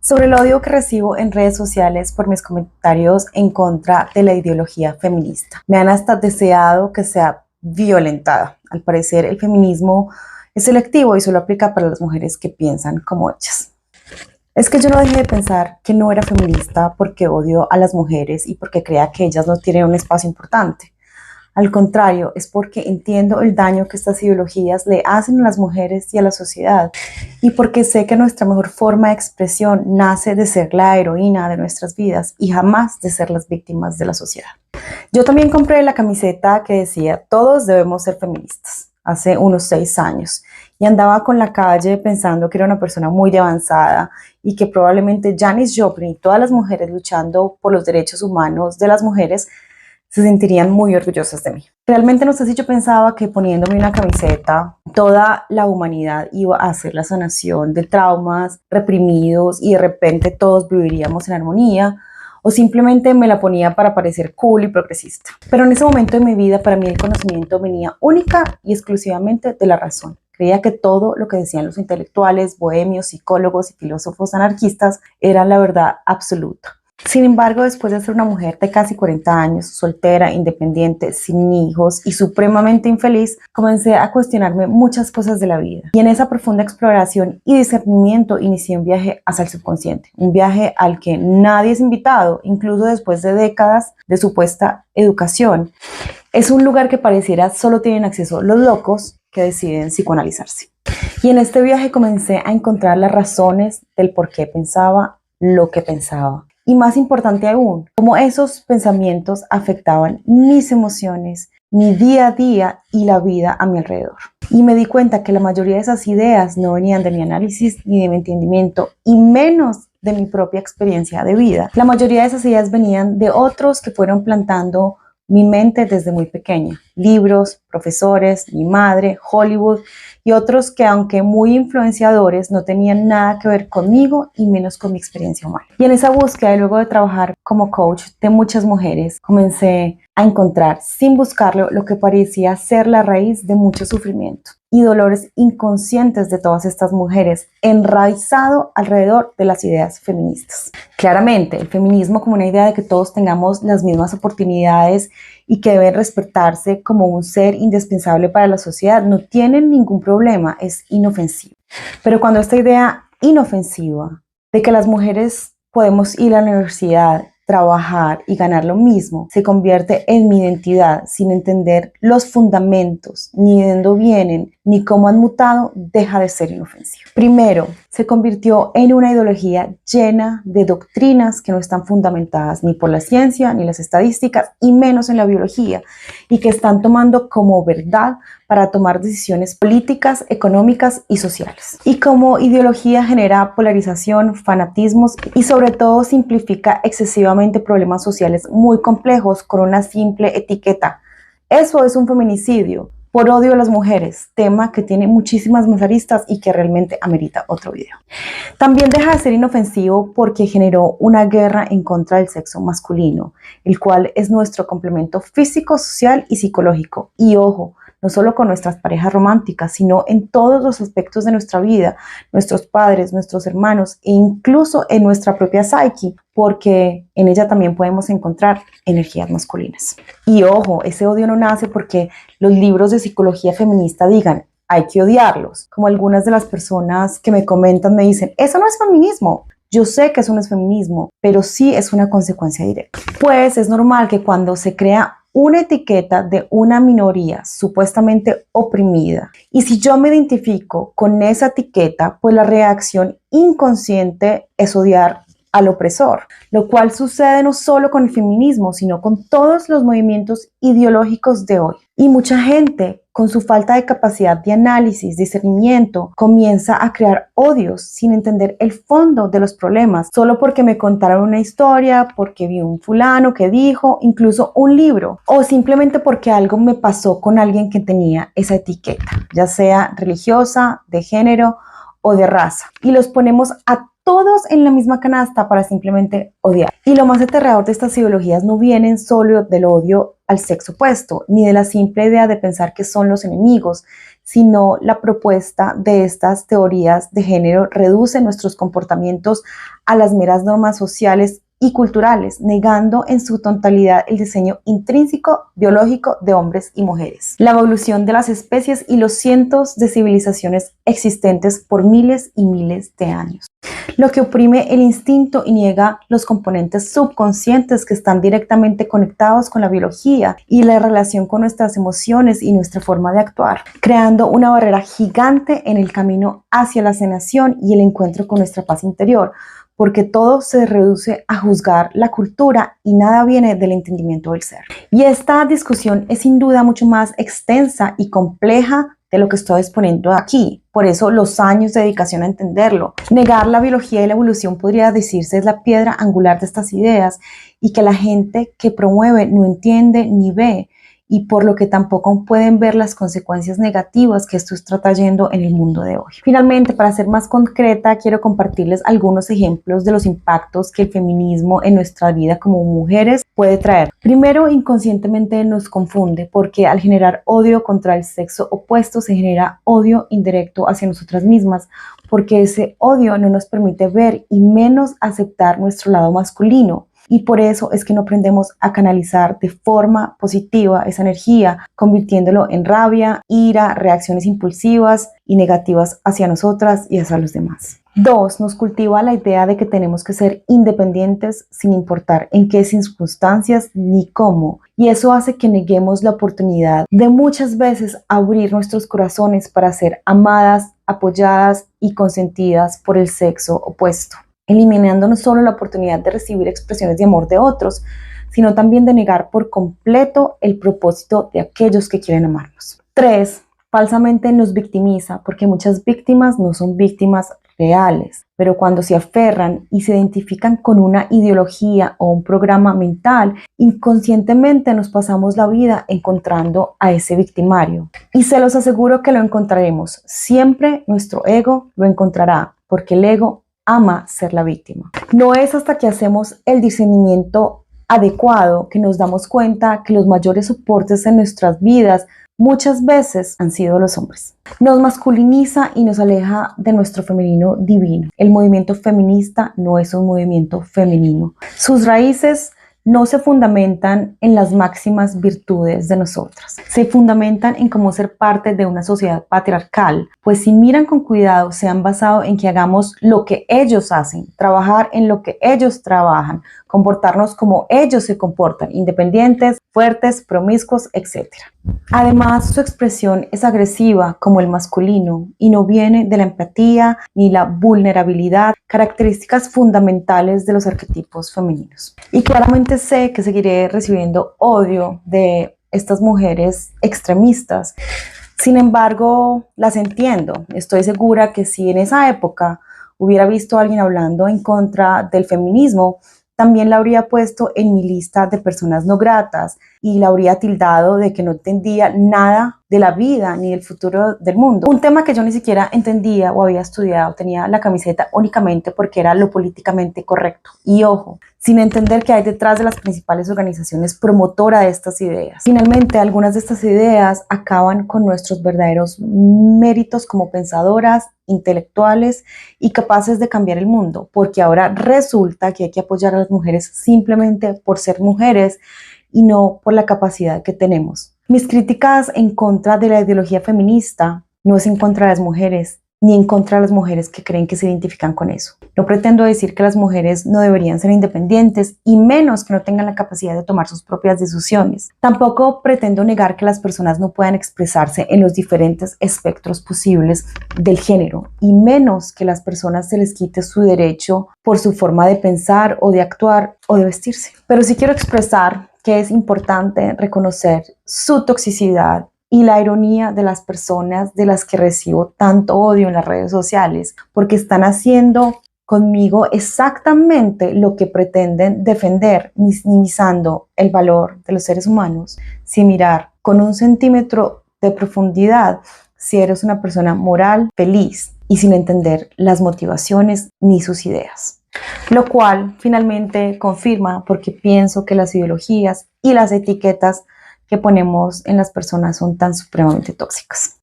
sobre el odio que recibo en redes sociales por mis comentarios en contra de la ideología feminista. Me han hasta deseado que sea violentada. Al parecer, el feminismo es selectivo y solo aplica para las mujeres que piensan como ellas. Es que yo no dejé de pensar que no era feminista porque odio a las mujeres y porque creía que ellas no tienen un espacio importante. Al contrario, es porque entiendo el daño que estas ideologías le hacen a las mujeres y a la sociedad, y porque sé que nuestra mejor forma de expresión nace de ser la heroína de nuestras vidas y jamás de ser las víctimas de la sociedad. Yo también compré la camiseta que decía "Todos debemos ser feministas" hace unos 6 años, y andaba con la calle pensando que era una persona muy avanzada y que probablemente Janis Joplin y todas las mujeres luchando por los derechos humanos de las mujeres se sentirían muy orgullosas de mí. Realmente no sé si yo pensaba que poniéndome una camiseta toda la humanidad iba a hacer la sanación de traumas reprimidos y de repente todos viviríamos en armonía, o simplemente me la ponía para parecer cool y progresista. Pero en ese momento de mi vida, para mí el conocimiento venía única y exclusivamente de la razón. Creía que todo lo que decían los intelectuales, bohemios, psicólogos y filósofos anarquistas era la verdad absoluta. Sin embargo, después de ser una mujer de casi 40 años, soltera, independiente, sin hijos y supremamente infeliz, comencé a cuestionarme muchas cosas de la vida. Y en esa profunda exploración y discernimiento inicié un viaje hacia el subconsciente, un viaje al que nadie es invitado, incluso después de décadas de supuesta educación. Es un lugar que pareciera solo tienen acceso los locos que deciden psicoanalizarse. Y en este viaje comencé a encontrar las razones del por qué pensaba lo que pensaba. Y más importante aún, cómo esos pensamientos afectaban mis emociones, mi día a día y la vida a mi alrededor. Y me di cuenta que la mayoría de esas ideas no venían de mi análisis ni de mi entendimiento, y menos de mi propia experiencia de vida. La mayoría de esas ideas venían de otros que fueron plantando mi mente desde muy pequeña. Libros, profesores, mi madre, Hollywood y otros que, aunque muy influenciadores, no tenían nada que ver conmigo y menos con mi experiencia humana. Y en esa búsqueda, y luego de trabajar como coach de muchas mujeres, comencé a encontrar, sin buscarlo, lo que parecía ser la raíz de mucho sufrimiento y dolores inconscientes de todas estas mujeres, enraizado alrededor de las ideas feministas. Claramente, el feminismo como una idea de que todos tengamos las mismas oportunidades y que deben respetarse como un ser indispensable para la sociedad no tiene ningún problema, es inofensivo. Pero cuando esta idea inofensiva de que las mujeres podemos ir a la universidad, trabajar y ganar lo mismo se convierte en mi identidad sin entender los fundamentos, ni de dónde vienen, ni cómo han mutado, deja de ser inofensivo. Primero, se convirtió en una ideología llena de doctrinas que no están fundamentadas ni por la ciencia, ni las estadísticas, y menos en la biología, y que están tomando como verdad para tomar decisiones políticas, económicas y sociales. Y como ideología genera polarización, fanatismos y sobre todo simplifica excesivamente problemas sociales muy complejos con una simple etiqueta. Eso es un feminicidio por odio a las mujeres, tema que tiene muchísimas más aristas y que realmente amerita otro video. También deja de ser inofensivo porque generó una guerra en contra del sexo masculino, el cual es nuestro complemento físico, social y psicológico. Y ojo, no solo con nuestras parejas románticas, sino en todos los aspectos de nuestra vida, nuestros padres, nuestros hermanos e incluso en nuestra propia psique, porque en ella también podemos encontrar energías masculinas. Y ojo, ese odio no nace porque los libros de psicología feminista digan hay que odiarlos, como algunas de las personas que me comentan me dicen, eso no es feminismo. Yo sé que eso no es feminismo, pero sí es una consecuencia directa. Pues es normal que cuando se crea una etiqueta de una minoría supuestamente oprimida, y si yo me identifico con esa etiqueta, pues la reacción inconsciente es odiar al opresor, lo cual sucede no solo con el feminismo, sino con todos los movimientos ideológicos de hoy. Y mucha gente, con su falta de capacidad de análisis, discernimiento, comienza a crear odios sin entender el fondo de los problemas, solo porque me contaron una historia, porque vi un fulano que dijo, incluso un libro, o simplemente porque algo me pasó con alguien que tenía esa etiqueta, ya sea religiosa, de género o de raza. Y los ponemos a todos en la misma canasta para simplemente odiar. Y lo más aterrador de estas ideologías no vienen solo del odio al sexo opuesto, ni de la simple idea de pensar que son los enemigos, sino la propuesta de estas teorías de género reduce nuestros comportamientos a las meras normas sociales y culturales, negando en su totalidad el diseño intrínseco biológico de hombres y mujeres, la evolución de las especies y los cientos de civilizaciones existentes por miles y miles de años. Lo que oprime el instinto y niega los componentes subconscientes que están directamente conectados con la biología y la relación con nuestras emociones y nuestra forma de actuar, creando una barrera gigante en el camino hacia la sanación y el encuentro con nuestra paz interior, porque todo se reduce a juzgar la cultura y nada viene del entendimiento del ser. Y esta discusión es sin duda mucho más extensa y compleja de lo que estoy exponiendo aquí. Por eso los años de dedicación a entenderlo. Negar la biología y la evolución podría decirse es la piedra angular de estas ideas y que la gente que promueve no entiende ni ve, y por lo que tampoco pueden ver las consecuencias negativas que esto está trayendo en el mundo de hoy. Finalmente, para ser más concreta, quiero compartirles algunos ejemplos de los impactos que el feminismo en nuestra vida como mujeres puede traer. Primero, inconscientemente nos confunde porque al generar odio contra el sexo opuesto se genera odio indirecto hacia nosotras mismas, porque ese odio no nos permite ver y menos aceptar nuestro lado masculino. Y por eso es que no aprendemos a canalizar de forma positiva esa energía, convirtiéndolo en rabia, ira, reacciones impulsivas y negativas hacia nosotras y hacia los demás. 2. Nos cultiva la idea de que tenemos que ser independientes sin importar en qué circunstancias ni cómo. Y eso hace que neguemos la oportunidad de muchas veces abrir nuestros corazones para ser amadas, apoyadas y consentidas por el sexo opuesto, eliminando no solo la oportunidad de recibir expresiones de amor de otros, sino también de negar por completo el propósito de aquellos que quieren amarnos. 3. Falsamente nos victimiza, porque muchas víctimas no son víctimas reales, pero cuando se aferran y se identifican con una ideología o un programa mental, inconscientemente nos pasamos la vida encontrando a ese victimario. Y se los aseguro que lo encontraremos. Siempre nuestro ego lo encontrará, porque el ego ama ser la víctima. No es hasta que hacemos el discernimiento adecuado que nos damos cuenta que los mayores soportes en nuestras vidas muchas veces han sido los hombres. Nos masculiniza y nos aleja de nuestro femenino divino. El movimiento feminista no es un movimiento femenino. Sus raíces no se fundamentan en las máximas virtudes de nosotras. Se fundamentan en cómo ser parte de una sociedad patriarcal, pues si miran con cuidado se han basado en que hagamos lo que ellos hacen, trabajar en lo que ellos trabajan, comportarnos como ellos se comportan, independientes, fuertes, promiscuos, etc. Además, su expresión es agresiva como el masculino y no viene de la empatía ni la vulnerabilidad, características fundamentales de los arquetipos femeninos. Y claramente sé que seguiré recibiendo odio de estas mujeres extremistas. Sin embargo, las entiendo. Estoy segura que si en esa época hubiera visto a alguien hablando en contra del feminismo, también la habría puesto en mi lista de personas no gratas y la habría tildado de que no entendía nada de la vida ni del futuro del mundo. Un tema que yo ni siquiera entendía o había estudiado, tenía la camiseta únicamente porque era lo políticamente correcto. Y ojo, sin entender qué hay detrás de las principales organizaciones promotoras de estas ideas. Finalmente, algunas de estas ideas acaban con nuestros verdaderos méritos como pensadoras, intelectuales y capaces de cambiar el mundo, porque ahora resulta que hay que apoyar a las mujeres simplemente por ser mujeres y no por la capacidad que tenemos. Mis críticas en contra de la ideología feminista no es en contra de las mujeres, ni en contra de las mujeres que creen que se identifican con eso. No pretendo decir que las mujeres no deberían ser independientes y menos que no tengan la capacidad de tomar sus propias decisiones. Tampoco pretendo negar que las personas no puedan expresarse en los diferentes espectros posibles del género y menos que las personas se les quite su derecho por su forma de pensar o de actuar o de vestirse. Pero sí quiero expresar que es importante reconocer su toxicidad y la ironía de las personas de las que recibo tanto odio en las redes sociales, porque están haciendo conmigo exactamente lo que pretenden defender, minimizando el valor de los seres humanos, sin mirar con 1 centímetro de profundidad si eres una persona moral, feliz y sin entender las motivaciones ni sus ideas. Lo cual finalmente confirma porque pienso que las ideologías y las etiquetas que ponemos en las personas son tan supremamente tóxicas.